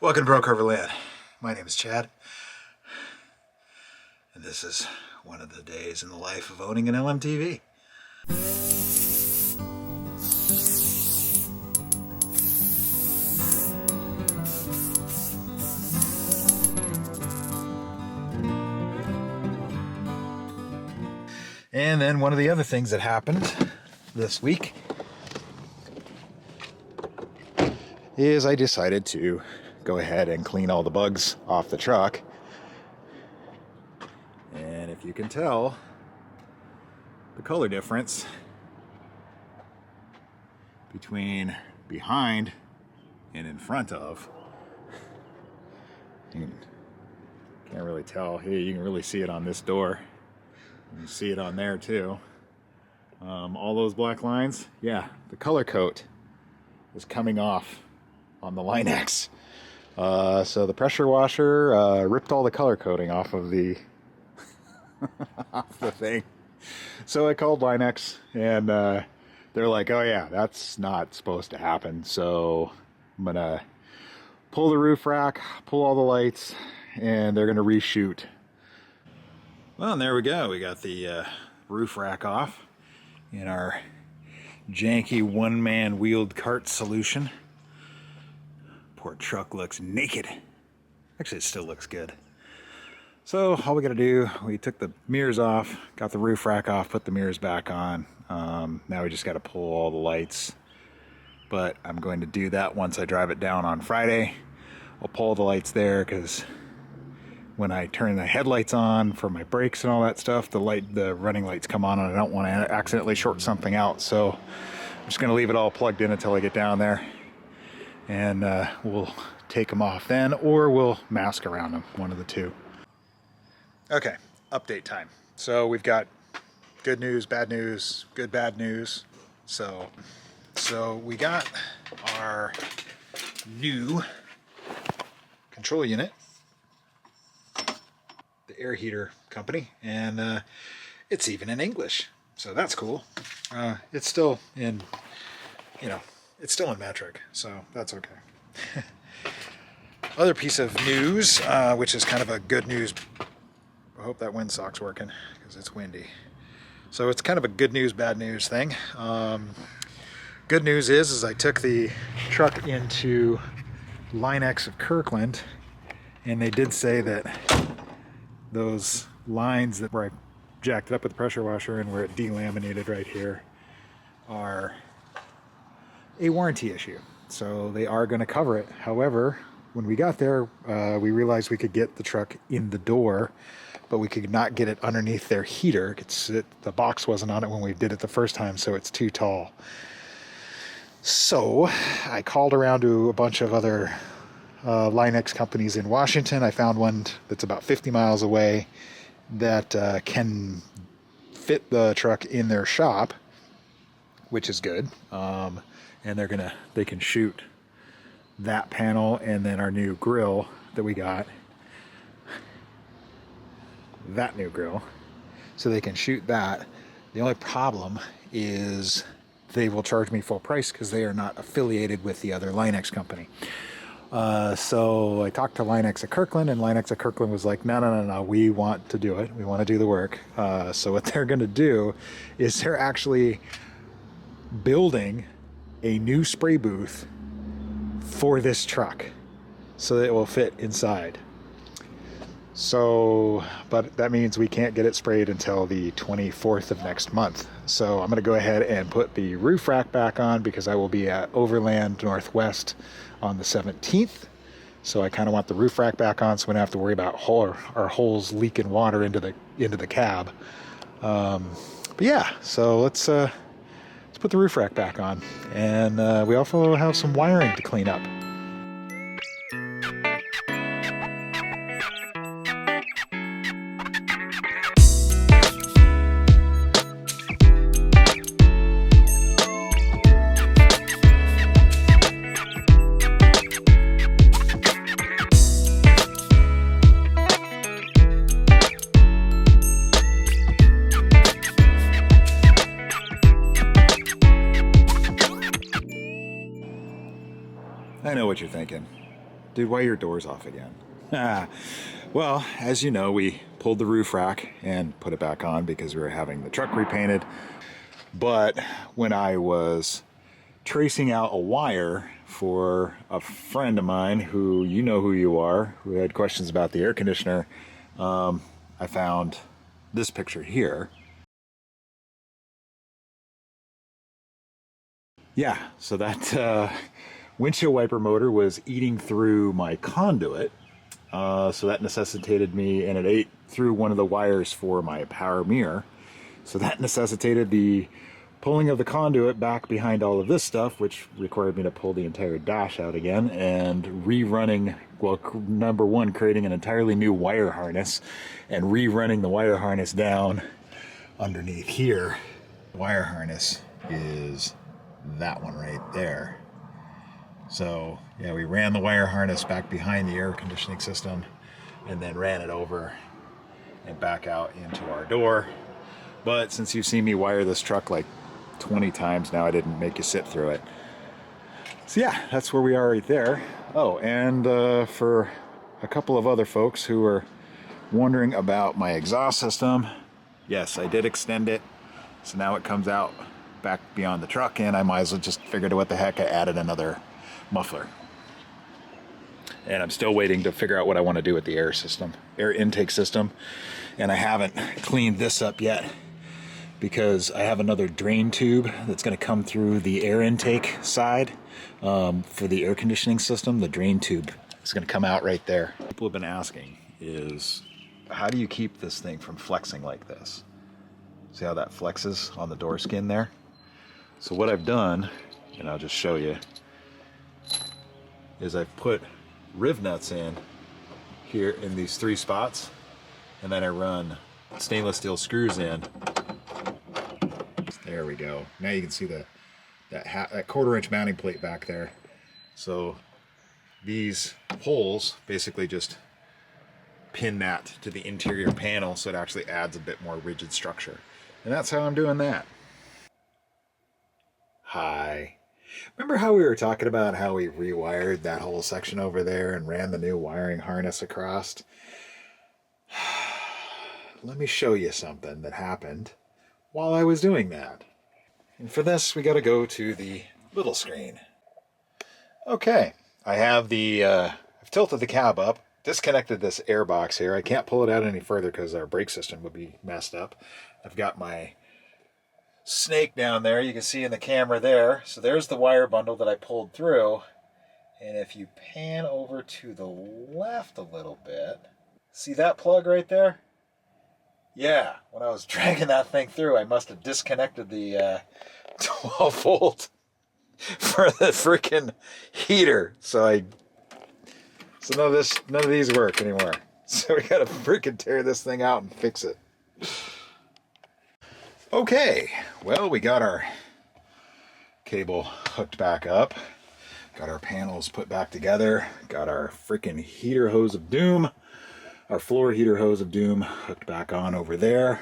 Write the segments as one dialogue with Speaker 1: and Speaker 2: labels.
Speaker 1: Welcome to Broke OverLand. My name is Chad, and this is one of the days in the life of owning an LMTV. And then one of the other things that happened this week is I decided to go ahead and clean all the bugs off the truck. And if you can tell the color difference between behind and in front of, you can't really tell. Here you can really see it on this door. You see it on there too. All those black lines, yeah, the color coat is coming off on the Line-X. So the pressure washer ripped all the color coating off of the off the thing. So I called Line-X, and they're like, "Oh yeah, that's not supposed to happen." So I'm gonna pull the roof rack, pull all the lights, and they're gonna reshoot. Well, and there we go. We got the roof rack off in our janky one-man wheeled cart solution. Poor truck looks naked. Actually, it still looks good. So all we gotta do, we took the mirrors off, got the roof rack off, put the mirrors back on. Now we just gotta pull all the lights. But I'm going to do that once I drive it down on Friday. I'll pull the lights there because when I turn the headlights on for my brakes and all that stuff, the running lights come on, and I don't want to accidentally short something out. So I'm just gonna leave it all plugged in until I get down there. And we'll take them off then, or we'll mask around them, one of the two. Okay, update time. So we've got good news, bad news, good, bad news. So we got our new control unit, the air heater company, and it's even in English. So that's cool. It's still in, it's still in metric, so that's okay. Other piece of news, which is kind of a good news. I hope that windsock's working because it's windy. So it's kind of a good news, bad news thing. Good news is I took the truck into Line-X of Kirkland, and they did say that those lines that where I jacked it up with the pressure washer and where it delaminated right here are a warranty issue, so they are going to cover it. However, when we got there, we realized we could get the truck in the door, but we could not get it underneath their heater. The box wasn't on it when we did it the first time, so it's too tall. So I called around to a bunch of other Line-X companies in Washington. I found one that's about 50 miles away that can fit the truck in their shop, which is good. And they can shoot that panel and then our new grill that we got, that new grill, so they can shoot that. The only problem is they will charge me full price because they are not affiliated with the other Line-X company. So I talked to Line-X at Kirkland, and Line-X at Kirkland was like, no, we want to do it. We want to do the work. So what they're going to do is they're actually building a new spray booth for this truck so that it will fit inside. So, but that means we can't get it sprayed until the 24th of next month. So I'm going to go ahead and put the roof rack back on because I will be at OverLand Northwest on the 17th. So I kind of want the roof rack back on so we don't have to worry about our holes leaking water into the cab. But yeah, so let's put the roof rack back on, and we also have some wiring to clean up. I know what you're thinking. Dude, why are your doors off again? Well, as you know, we pulled the roof rack and put it back on because we were having the truck repainted. But when I was tracing out a wire for a friend of mine who, you know who you are, who had questions about the air conditioner, I found this picture here. Yeah, so that windshield wiper motor was eating through my conduit. So that necessitated me, and it ate through one of the wires for my power mirror. So that necessitated the pulling of the conduit back behind all of this stuff, which required me to pull the entire dash out again and rerunning, well, number one, creating an entirely new wire harness and rerunning the wire harness down underneath here. The wire harness is that one right there. So yeah, we ran the wire harness back behind the air conditioning system and then ran it over and back out into our door. But since you've seen me wire this truck like 20 times now, I didn't make you sit through it. So yeah, that's where we are right there. Oh, and for a couple of other folks who are wondering about my exhaust system, yes, I did extend it. So now it comes out back beyond the truck, and I might as well just figured out what the heck, I added another muffler. And I'm still waiting to figure out what I want to do with the air intake system. And I haven't cleaned this up yet because I have another drain tube that's going to come through the air intake side for the air conditioning system. The drain tube is going to come out right there. People have been asking is, how do you keep this thing from flexing like this? See how that flexes on the door skin there? So what I've done, and I'll just show you, is I've put riv nuts in here in these 3 spots, and then I run stainless steel screws in. There we go. Now you can see that 1/4 inch mounting plate back there. So these holes basically just pin that to the interior panel, so it actually adds a bit more rigid structure. And that's how I'm doing that. Hi. Remember how we were talking about how we rewired that whole section over there and ran the new wiring harness across? Let me show you something that happened while I was doing that. And for this, we got to go to the little screen. Okay, I have I've tilted the cab up, disconnected this air box here. I can't pull it out any further because our brake system would be messed up. I've got my snake down there, you can see in the camera there. So there's the wire bundle that I pulled through. And if you pan over to the left a little bit, see that plug right there? Yeah, when I was dragging that thing through, I must have disconnected the 12 volt for the freaking heater. So none of these work anymore. So we gotta freaking tear this thing out and fix it. Okay, well, we got our cable hooked back up, got our panels put back together, got our freaking heater hose of doom, our floor heater hose of doom hooked back on over there.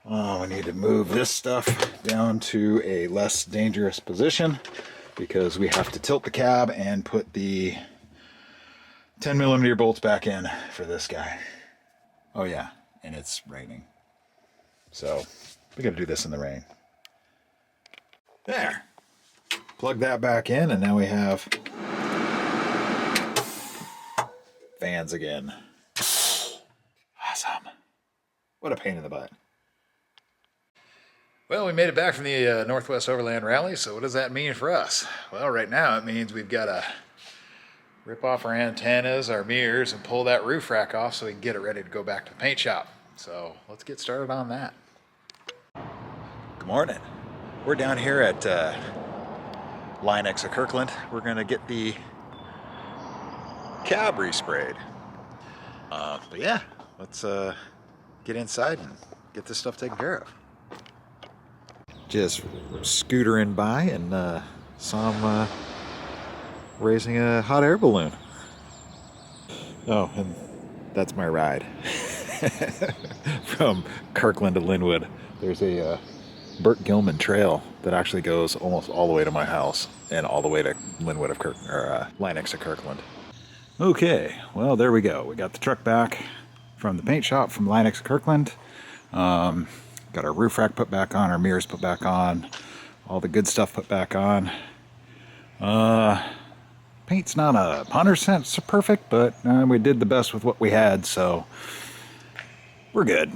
Speaker 1: Oh, we need to move this stuff down to a less dangerous position because we have to tilt the cab and put the 10mm bolts back in for this guy. Oh yeah, and it's raining. So we got to do this in the rain. There. Plug that back in, and now we have fans again. Awesome. What a pain in the butt. Well, we made it back from the Northwest Overland Rally, so what does that mean for us? Well, right now it means we've got to rip off our antennas, our mirrors, and pull that roof rack off so we can get it ready to go back to the paint shop. So let's get started on that. Good morning. We're down here at Linex of Kirkland. We're going to get the cab resprayed. But yeah, let's get inside and get this stuff taken care of. Just scootering by and saw him raising a hot air balloon. Oh, and that's my ride. From Kirkland to Linwood. There's a Burt Gilman trail that actually goes almost all the way to my house and all the way to Linwood of Linex of Kirkland. Okay, well, there we go. We got the truck back from the paint shop from Linux Kirkland. Got our roof rack put back on, our mirrors put back on, all the good stuff put back on. Paint's not 100% perfect, but we did the best with what we had, so we're good.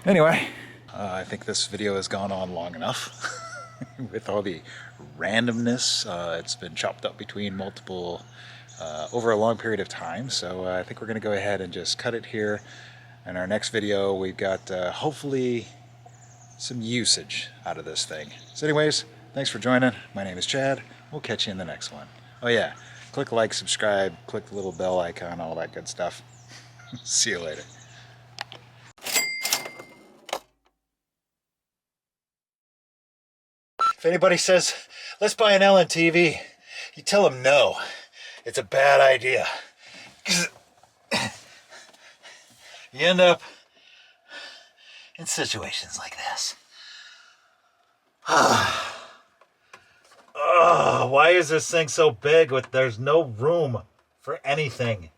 Speaker 1: Anyway, I think this video has gone on long enough with all the randomness. It's been chopped up between multiple over a long period of time, so I think we're going to go ahead and just cut it here. In our next video, we've got hopefully some usage out of this thing. So anyways, thanks for joining. My name is Chad. We'll catch you in the next one. Oh yeah, click like, subscribe, click the little bell icon, all that good stuff. See you later. If anybody says, let's buy an LMTV, you tell them no. It's a bad idea. You end up in situations like this. Oh, why is this thing so big there's no room for anything?